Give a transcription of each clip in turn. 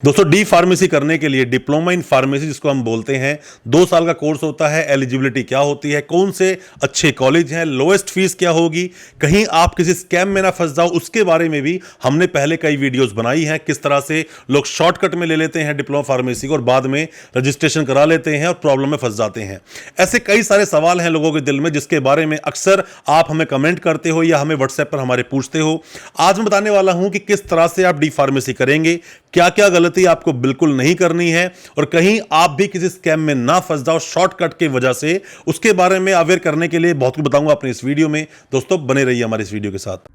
दोस्तों D pharmacy करने के लिए डिप्लोमा इन फार्मेसी जिसको हम बोलते हैं 2 साल का कोर्स होता है। एलिजिबिलिटी क्या होती है, कौन से अच्छे कॉलेज हैं, लोएस्ट फीस क्या होगी, कहीं आप किसी स्कैम में ना फंस जाओ, उसके बारे में भी हमने पहले कई वीडियोस बनाई हैं। किस तरह से लोग शॉर्टकट में ले लेते हैं डिप्लोमा फार्मेसी को और बाद में रजिस्ट्रेशन करा लेते हैं और प्रॉब्लम में फंस जाते हैं। ऐसे कई सारे सवाल हैं लोगों के दिल में जिसके बारे में अक्सर आप हमें कमेंट करते हो या हमें व्हाट्सएप पर हमारे पूछते हो। आज मैं बताने वाला हूं कि किस तरह से आप डी फार्मेसी करेंगे, क्या क्या गलती आपको बिल्कुल नहीं करनी है और कहीं आप भी किसी स्कैम में ना फंस जाओ शॉर्टकट की वजह से। उसके बारे में अवेयर करने के लिए बहुत कुछ बताऊंगा अपने इस वीडियो में। दोस्तों बने रहिए हमारे इस वीडियो के साथ।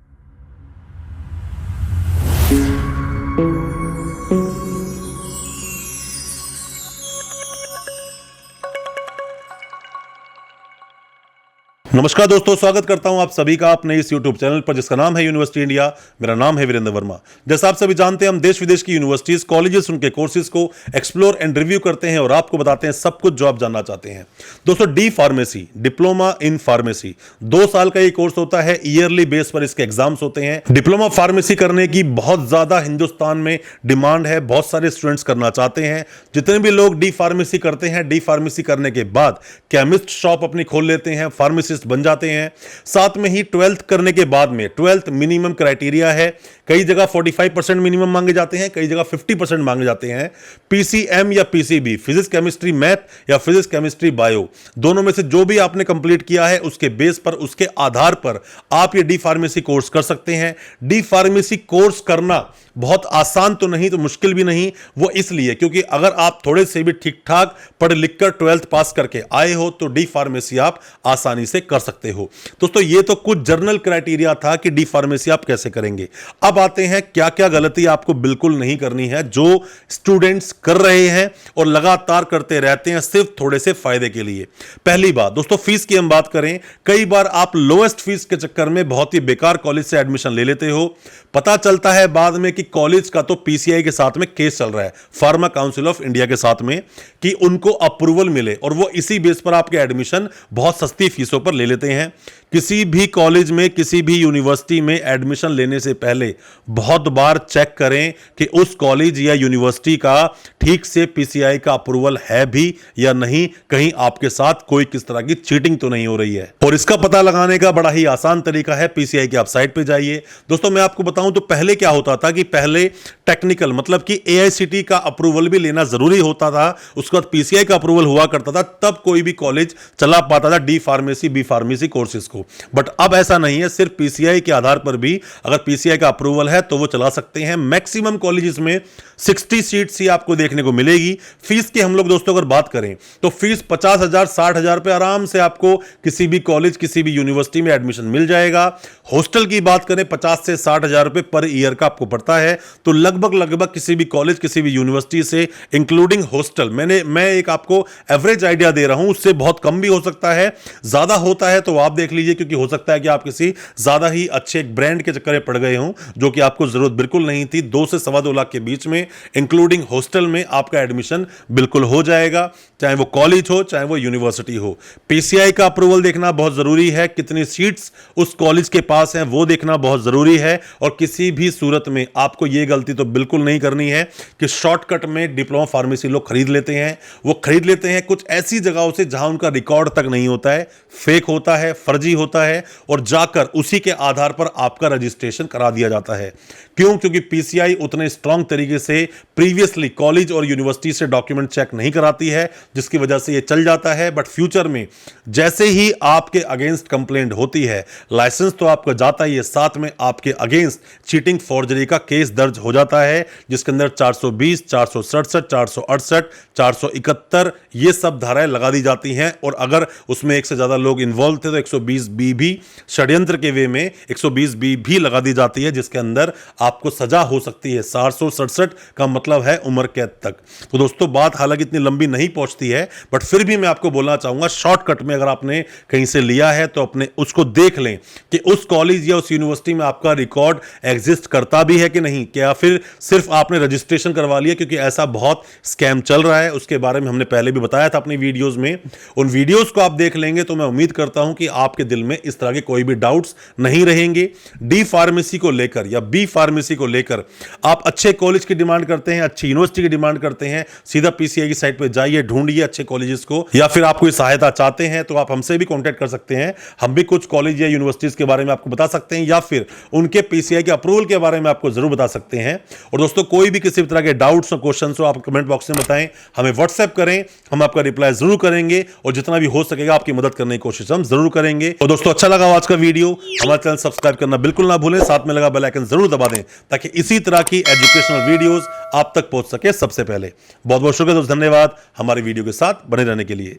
नमस्कार दोस्तों, स्वागत करता हूं आप सभी का अपने इस YouTube चैनल पर जिसका नाम है यूनिवर्सिटी इंडिया। मेरा नाम है वीरेंद्र वर्मा। जैसा आप सभी जानते हैं, हम देश विदेश की यूनिवर्सिटीज, कॉलेजेस, उनके कोर्सेज को एक्सप्लोर एंड रिव्यू करते हैं और आपको बताते हैं सब कुछ जो आप जानना चाहते हैं। दोस्तों D pharmacy, diploma in pharmacy 2 साल का ये कोर्स होता है। ईयरली बेस पर इसके एग्जाम्स होते हैं। डिप्लोमा फार्मेसी करने की बहुत ज्यादा हिंदुस्तान में डिमांड है, बहुत सारे स्टूडेंट्स करना चाहते हैं। जितने भी लोग डी फार्मेसी करते हैं, डी फार्मेसी करने के बाद केमिस्ट शॉप अपनी खोल लेते हैं, फार्मेसिस्ट बन जाते हैं। साथ में ही 12th करने के बाद में 12th मिनिमम क्राइटेरिया है। कई जगह 45% मिनिमम मांगे जाते हैं, कई जगह 50% मांगे जाते हैं। पीसीएम या पीसीबी, फिजिक्स केमिस्ट्री मैथ या फिजिक्स केमिस्ट्री बायो, दोनों में से जो भी आपने कंप्लीट किया है उसके बेस पर, उसके आधार पर आप ये डी फार्मेसी कोर्स कर सकते हैं। डी फार्मेसी कोर्स करना बहुत आसान तो नहीं तो मुश्किल भी नहीं। वो इसलिए क्योंकि अगर आप थोड़े से भी ठीक ठाक पढ़ लिख कर 12th पास करके आए हो तो डी फार्मेसी आप आसानी से कर सकते हो। दोस्तों ये तो कुछ जर्नल क्राइटेरिया था कि डी फार्मेसी आप कैसे करेंगे। अब आते हैं क्या क्या गलती आपको बिल्कुल नहीं करनी है जो स्टूडेंट्स कर रहे हैं और लगातार करते रहते हैं सिर्फ थोड़े से फायदे के लिए। पहली बात दोस्तों, फीस की हम बात करें, कई बार आप लोएस्ट फीस के चक्कर में बहुत ही बेकार कॉलेज से एडमिशन ले लेते हो। पता चलता है बाद में कि कॉलेज का तो पीसीआई के साथ में केस चल रहा है, फार्मा काउंसिल ऑफ इंडिया के साथ में, कि उनको अप्रूवल मिले और वो इसी बेस पर आपके एडमिशन बहुत सस्ती फीसों पर ले लेते हैं। किसी भी कॉलेज में, किसी भी यूनिवर्सिटी में एडमिशन लेने से पहले बहुत बार चेक करें कि उस कॉलेज या यूनिवर्सिटी का ठीक से पीसीआई का अप्रूवल है भी या नहीं, कहीं आपके साथ कोई किस तरह की चीटिंग तो नहीं हो रही है। और इसका पता लगाने का बड़ा ही आसान तरीका है, पीसीआई की आप साइट पे जाइए। दोस्तों मैं आपको बताऊं तो पहले क्या होता था कि पहले टेक्निकल मतलब कि एआईसीटी का अप्रूवल भी लेना जरूरी होता था, उसके बाद पीसीआई का अप्रूवल हुआ करता था, तब कोई भी कॉलेज चला पाता था D pharmacy, B pharmacy courses को। बट अब ऐसा नहीं है, सिर्फ पीसीआई के आधार पर भी अगर पीसीआई का अप्रूवल है तो वो चला सकते हैं। मैक्सिमम कॉलेजेस में 60 सीट्स ही आपको देखने को मिलेगी। फीस की हम लोग दोस्तों अगर बात करें तो फीस 50,000 60,000 पे आराम से आपको किसी भी कॉलेज, किसी भी यूनिवर्सिटी में एडमिशन मिल जाएगा। हॉस्टल की बात करें 50 से 60,000 रुपए पर ईयर का आपको पड़ता है। तो लगभग किसी भी कॉलेज, किसी भी यूनिवर्सिटी से इंक्लूडिंग हॉस्टल, मैं एक आपको एवरेज आइडिया दे रहा हूं, उससे बहुत कम भी हो सकता है, ज्यादा होता है तो आप देख लीजिए, क्योंकि हो सकता है कि आप किसी ज्यादा ही अच्छे एक ब्रांड के चक्कर में पड़ गए हों जो कि आपको जरूरत बिल्कुल नहीं थी। 2 से सवा 2 लाख के बीच में इंक्लूडिंग हॉस्टल में आपका एडमिशन बिल्कुल हो जाएगा, चाहे वो कॉलेज हो चाहे वो यूनिवर्सिटी हो। पीसीआई का अप्रूवल देखना बहुत जरूरी है, कितनी सीट्स उस कॉलेज के पास हैं वो देखना बहुत जरूरी है। और किसी भी सूरत में आपको यह गलती तो बिल्कुल नहीं करनी है कि शॉर्टकट में डिप्लोमा फार्मेसी लोग खरीद लेते हैं। वो खरीद लेते हैं कुछ ऐसी जगहों से जहां उनका रिकॉर्ड तक नहीं होता है, फेक होता है, फर्जी होता है, और जाकर उसी के आधार पर आपका रजिस्ट्रेशन करा दिया जाता है। क्यों? क्योंकि पीसीआई उतने स्ट्रांग तरीके से प्रीवियसली कॉलेज और यूनिवर्सिटी से डॉक्यूमेंट चेक नहीं कराती है, जिसकी वजह से ये चल जाता है। बट फ्यूचर में जैसे ही आपके अगेंस्ट कंप्लेंट होती है, लाइसेंस तो आपका जाता ही है, साथ में आपके अगेंस्ट चीटिंग फॉर्जरी का केस दर्ज हो जाता है, जिसके अंदर 420, 467, 468, 471 ये सब धाराएं लगा दी जाती हैं। और अगर उसमें एक से ज्यादा लोग इन्वॉल्व थे तो 120B भी षड्यंत्र के वे में 120B भी लगा दी जाती है, जिसके अंदर आपको सजा हो सकती है 467 का मतलब है उम्र कैद तक। तो दोस्तों बात हालांकि इतनी लंबी नहीं पहुंचती है, बट फिर भी मैं आपको बोलना चाहूंगा शॉर्टकट में अगर आपने कहीं से लिया है तो अपने उसको देख लें कि उस कॉलेज या उस यूनिवर्सिटी में आपका रिकॉर्ड एग्जिस्ट करता भी है कि नहीं, क्या फिर सिर्फ आपने रजिस्ट्रेशन करवा लिया। क्योंकि ऐसा बहुत स्कैम चल रहा है, उसके बारे में हमने पहले भी बताया था अपनी वीडियोस में। उन वीडियोस को आप देख लेंगे तो मैं उम्मीद करता हूं कि आपके दिल में इस तरह के कोई भी डाउट्स नहीं रहेंगे। डी फार्मेसी को लेकर या बी फार्मेसी को लेकर आप अच्छे कॉलेज की डिमांड डिमांड करते हैं, अच्छी यूनिवर्सिटी की डिमांड करते हैं, सीधा पीसीआई की साइट पे जाइए, ढूंढिए अच्छे कॉलेजेस को, या फिर आप कोई सहायता चाहते हैं तो आप हमसे भी कांटेक्ट कर सकते हैं। हम भी कुछ कॉलेज या यूनिवर्सिटीज के बारे में आपको बता सकते हैं, या फिर उनके पीसीआई के अप्रूवल के बारे में आपको जरूर बता सकते हैं। और दोस्तों, कोई भी किसी तरह के डाउट्स और क्वेश्चंस हो आप कमेंट बॉक्स में बताएं, हमें व्हाट्सएप करें, हम आपका रिप्लाई जरूर करेंगे और जितना भी हो सकेगा आपकी मदद करने की कोशिश हम जरूर करेंगे। और दोस्तों, अच्छा लगा आज का वीडियो, हमारा चैनल सब्सक्राइब करना बिल्कुल ना भूलें, साथ में लगा बेल आइकन जरूर दबा दें ताकि इसी तरह की एजुकेशनल वीडियोस आप तक पहुंच सके सबसे पहले। बहुत बहुत शुक्रिया दोस्तों, धन्यवाद हमारे वीडियो के साथ बने रहने के लिए।